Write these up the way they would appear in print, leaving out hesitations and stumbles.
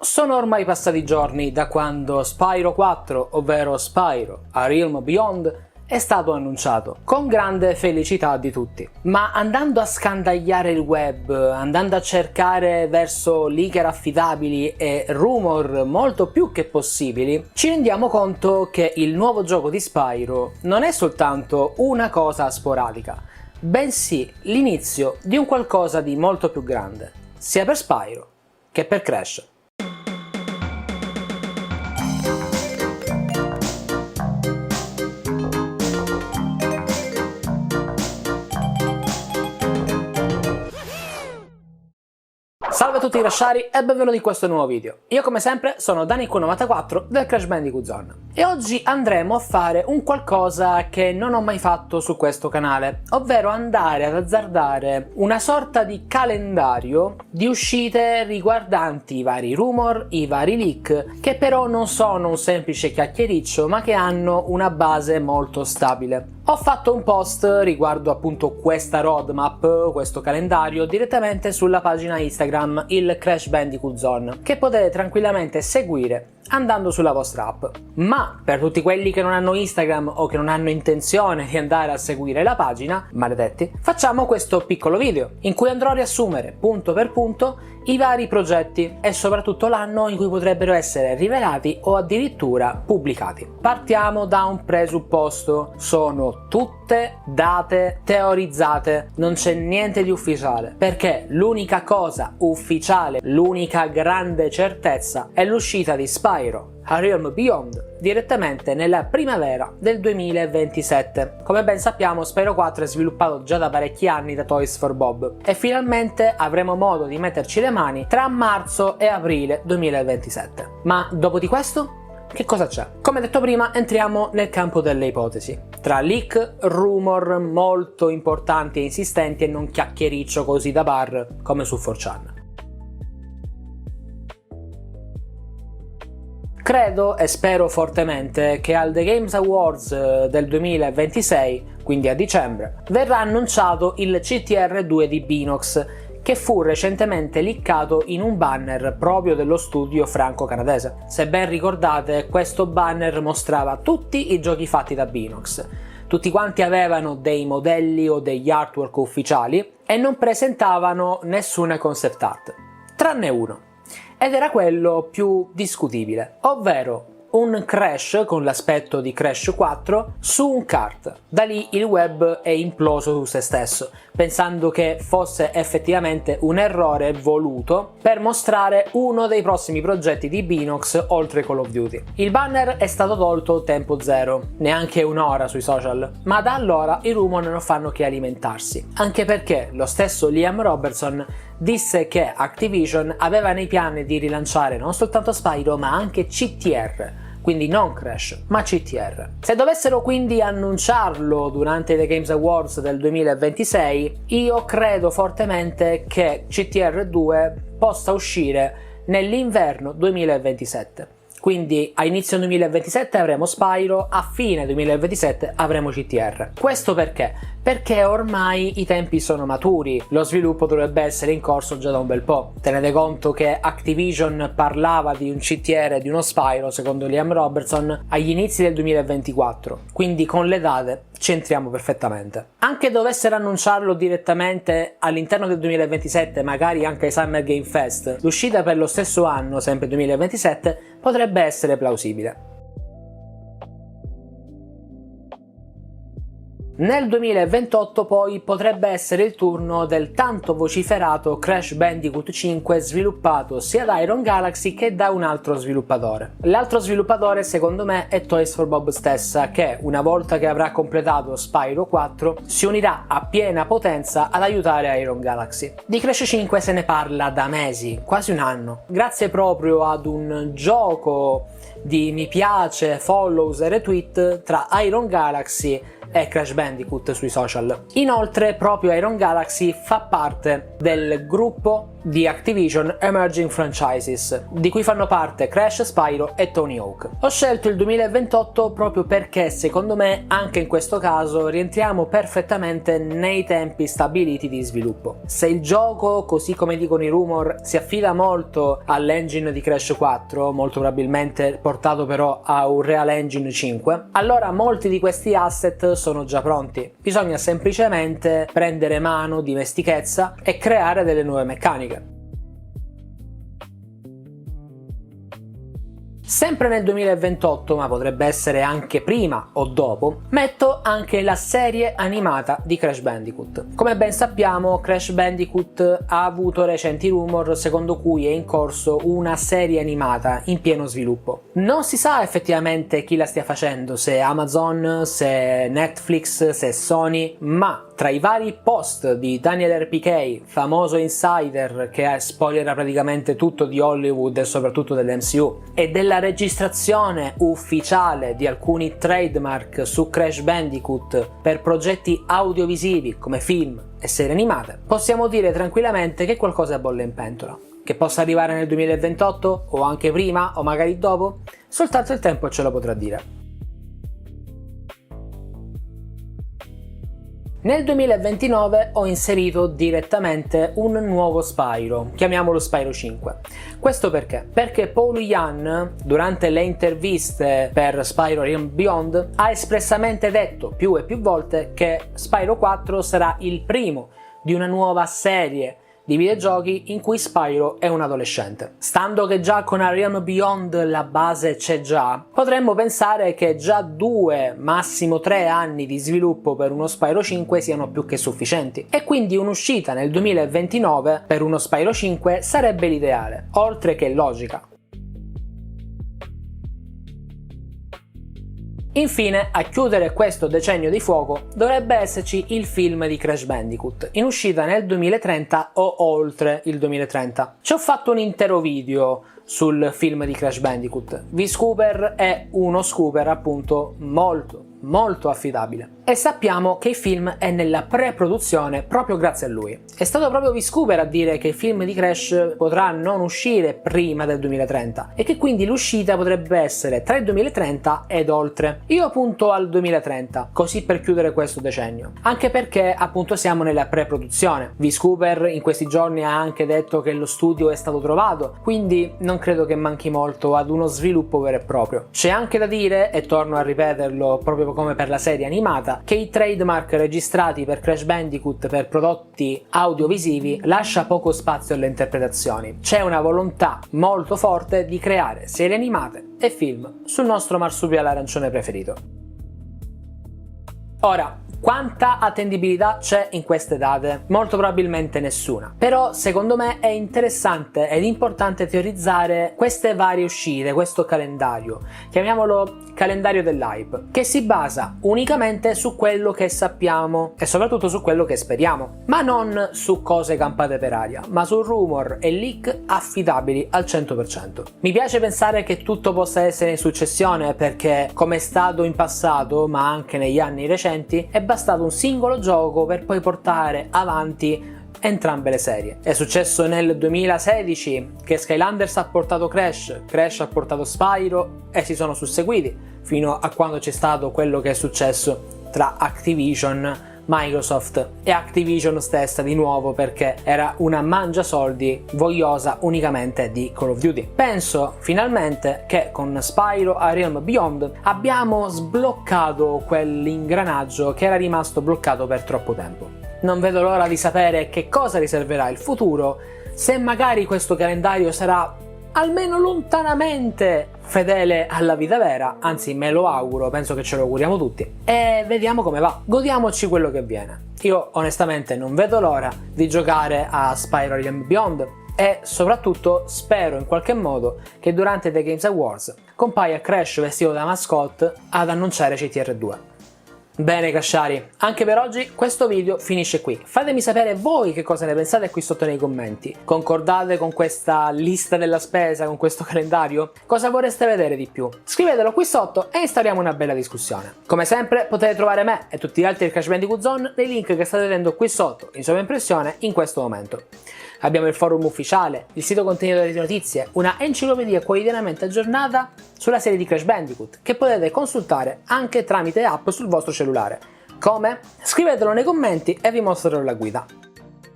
Sono ormai passati giorni da quando Spyro 4, ovvero Spyro: A Realm Beyond, è stato annunciato, con grande felicità di tutti. Ma andando a scandagliare il web, andando a cercare verso leaker affidabili e rumor molto più che possibili, ci rendiamo conto che il nuovo gioco di Spyro non è soltanto una cosa sporadica, bensì l'inizio di un qualcosa di molto più grande, sia per Spyro che per Crash. Salve a tutti i Crashari e benvenuti in questo nuovo video. Io come sempre sono Danico94 del Crash Bandicoot Zone e oggi andremo a fare un qualcosa che non ho mai fatto su questo canale, ovvero andare ad azzardare una sorta di calendario di uscite riguardanti i vari rumor, i vari leak, che però non sono un semplice chiacchiericcio ma che hanno una base molto stabile. Ho fatto un post riguardo appunto questa roadmap, questo calendario, direttamente sulla pagina Instagram, il Crash Bandicoot Zone, che potete tranquillamente seguire andando sulla vostra app. Ma per tutti quelli che non hanno Instagram o che non hanno intenzione di andare a seguire la pagina, maledetti, facciamo questo piccolo video in cui andrò a riassumere punto per punto i vari progetti e soprattutto l'anno in cui potrebbero essere rivelati o addirittura pubblicati. Partiamo da un presupposto: sono tutte date teorizzate, non c'è niente di ufficiale, perché l'unica cosa ufficiale, l'unica grande certezza è l'uscita di Spyro: A Realm Beyond direttamente nella primavera del 2027. Come ben sappiamo, Spyro 4 è sviluppato già da parecchi anni da Toys for Bob e finalmente avremo modo di metterci le mani tra marzo e aprile 2027. Ma dopo di questo? Che cosa c'è? Come detto prima, entriamo nel campo delle ipotesi, tra leak, rumor molto importanti e insistenti e non chiacchiericcio così da bar come su 4chan. Credo e spero fortemente che al The Games Awards del 2026, quindi a dicembre, verrà annunciato il CTR 2 di Beenox, che fu recentemente leakato in un banner proprio dello studio franco-canadese. Se ben ricordate, questo banner mostrava tutti i giochi fatti da Beenox. Tutti quanti avevano dei modelli o degli artwork ufficiali e non presentavano nessuna concept art, tranne uno. Ed era quello più discutibile, ovvero un Crash con l'aspetto di Crash 4 su un kart. Da lì il web è imploso su se stesso, pensando che fosse effettivamente un errore voluto per mostrare uno dei prossimi progetti di Beenox oltre Call of Duty. Il banner è stato tolto tempo zero, neanche un'ora sui social, ma da allora i rumor non fanno che alimentarsi, anche perché lo stesso Liam Robertson disse che Activision aveva nei piani di rilanciare non soltanto Spyro ma anche CTR, quindi non Crash ma CTR. Se dovessero quindi annunciarlo durante i Games Awards del 2026, io credo fortemente che CTR 2 possa uscire nell'inverno 2027. Quindi a inizio 2027 avremo Spyro, a fine 2027 avremo CTR. Questo perché? Perché ormai i tempi sono maturi, lo sviluppo dovrebbe essere in corso già da un bel po'. Tenete conto che Activision parlava di un CTR e di uno Spyro, secondo Liam Robertson, agli inizi del 2024, quindi con le date c'entriamo perfettamente. Anche dovessero annunciarlo direttamente all'interno del 2027, magari anche ai Summer Game Fest, l'uscita per lo stesso anno, sempre 2027, potrebbe essere plausibile. Nel 2028 poi potrebbe essere il turno del tanto vociferato Crash Bandicoot 5 sviluppato sia da Iron Galaxy che da un altro sviluppatore. L'altro sviluppatore secondo me è Toys for Bob stessa, che una volta che avrà completato Spyro 4 si unirà a piena potenza ad aiutare Iron Galaxy. Di Crash 5 se ne parla da mesi, quasi un anno, grazie proprio ad un gioco di mi piace, follows e retweet tra Iron Galaxy e Crash Bandicoot sui social. Inoltre proprio Iron Galaxy fa parte del gruppo di Activision Emerging Franchises, di cui fanno parte Crash, Spyro e Tony Hawk. Ho scelto il 2028 proprio perché secondo me anche in questo caso rientriamo perfettamente nei tempi stabiliti di sviluppo. Se il gioco, così come dicono i rumor, si affida molto all'engine di Crash 4, molto probabilmente portato però a Unreal Engine 5, allora molti di questi asset sono già pronti. Bisogna semplicemente prendere mano, dimestichezza e creare delle nuove meccaniche. Sempre nel 2028, ma potrebbe essere anche prima o dopo, metto anche la serie animata di Crash Bandicoot. Come ben sappiamo, Crash Bandicoot ha avuto recenti rumor secondo cui è in corso una serie animata in pieno sviluppo. Non si sa effettivamente chi la stia facendo, se Amazon, se Netflix, se Sony, ma tra i vari post di Daniel RPK, famoso insider che spoilera praticamente tutto di Hollywood e soprattutto dell'MCU, e della registrazione ufficiale di alcuni trademark su Crash Bandicoot per progetti audiovisivi come film e serie animate, possiamo dire tranquillamente che qualcosa bolle in pentola. Che possa arrivare nel 2028 o anche prima o magari dopo, soltanto il tempo ce lo potrà dire. Nel 2029 ho inserito direttamente un nuovo Spyro, chiamiamolo Spyro 5. Questo perché? Perché Paul Yan, durante le interviste per Spyro Realm Beyond, ha espressamente detto più e più volte che Spyro 4 sarà il primo di una nuova serie di videogiochi in cui Spyro è un adolescente. Stando che già con A Realm Beyond la base c'è già, potremmo pensare che già 2, massimo 3 anni di sviluppo per uno Spyro 5 siano più che sufficienti, e quindi un'uscita nel 2029 per uno Spyro 5 sarebbe l'ideale, oltre che logica. Infine, a chiudere questo decennio di fuoco, dovrebbe esserci il film di Crash Bandicoot, in uscita nel 2030 o oltre il 2030. Ci ho fatto un intero video sul film di Crash Bandicoot. V-Scooper è uno scooper appunto molto affidabile, e sappiamo che il film è nella pre-produzione proprio grazie a lui. È stato proprio V-Scooper a dire che il film di Crash potrà non uscire prima del 2030 e che quindi l'uscita potrebbe essere tra il 2030 ed oltre. Io punto al 2030, così per chiudere questo decennio, anche perché appunto siamo nella pre-produzione. V-Scooper in questi giorni ha anche detto che lo studio è stato trovato, quindi non credo che manchi molto ad uno sviluppo vero e proprio. C'è anche da dire, e torno a ripeterlo proprio come per la serie animata, che i trademark registrati per Crash Bandicoot per prodotti audiovisivi lascia poco spazio alle interpretazioni. C'è una volontà molto forte di creare serie animate e film sul nostro marsupiale arancione preferito. Ora, quanta attendibilità c'è in queste date? Molto probabilmente nessuna. Però secondo me è interessante ed importante teorizzare queste varie uscite, questo calendario, chiamiamolo calendario dell'hype, che si basa unicamente su quello che sappiamo e soprattutto su quello che speriamo, ma non su cose campate per aria, ma su rumor e leak affidabili al 100%. Mi piace pensare che tutto possa essere in successione perché, come è stato in passato, ma anche negli anni recenti, è bastato un singolo gioco per poi portare avanti entrambe le serie. È successo nel 2016 che Skylanders ha portato Crash, Crash ha portato Spyro e si sono susseguiti fino a quando c'è stato quello che è successo tra Activision, Microsoft e Activision stessa di nuovo, perché era una mangiasoldi vogliosa unicamente di Call of Duty. Penso finalmente che con Spyro A Realm Beyond abbiamo sbloccato quell'ingranaggio che era rimasto bloccato per troppo tempo. Non vedo l'ora di sapere che cosa riserverà il futuro, se magari questo calendario sarà almeno lontanamente fedele alla vita vera, anzi me lo auguro, penso che ce lo auguriamo tutti, e vediamo come va, godiamoci quello che viene. Io onestamente non vedo l'ora di giocare a Spyro Realm Beyond e soprattutto spero in qualche modo che durante The Games Awards compaia Crash vestito da mascotte ad annunciare CTR 2. Bene Crashari, anche per oggi questo video finisce qui. Fatemi sapere voi che cosa ne pensate qui sotto nei commenti. Concordate con questa lista della spesa, con questo calendario? Cosa vorreste vedere di più? Scrivetelo qui sotto e instauriamo una bella discussione. Come sempre potete trovare me e tutti gli altri del Crash Bandicoot Zone nei link che state vedendo qui sotto in sovraimpressione in questo momento. Abbiamo il forum ufficiale, il sito contenitore di notizie, una enciclopedia quotidianamente aggiornata sulla serie di Crash Bandicoot, che potete consultare anche tramite app sul vostro cellulare. Come? Scrivetelo nei commenti e vi mostrerò la guida.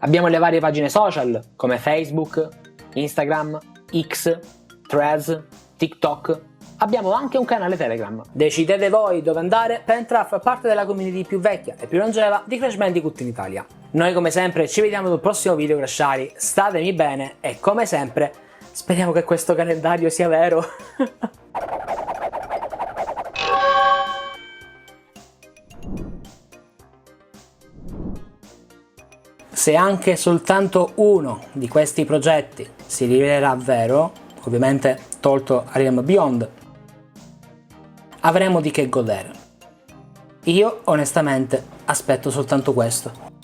Abbiamo le varie pagine social, come Facebook, Instagram, X, Threads, TikTok. Abbiamo anche un canale Telegram. Decidete voi dove andare per entrare a far parte della community più vecchia e più longeva di Crash Bandicoot in Italia. Noi come sempre ci vediamo nel prossimo video Crashari, statemi bene e come sempre speriamo che questo calendario sia vero. Se anche soltanto uno di questi progetti si rivelerà vero, ovviamente tolto Realm Beyond, avremo di che godere. Io onestamente aspetto soltanto questo.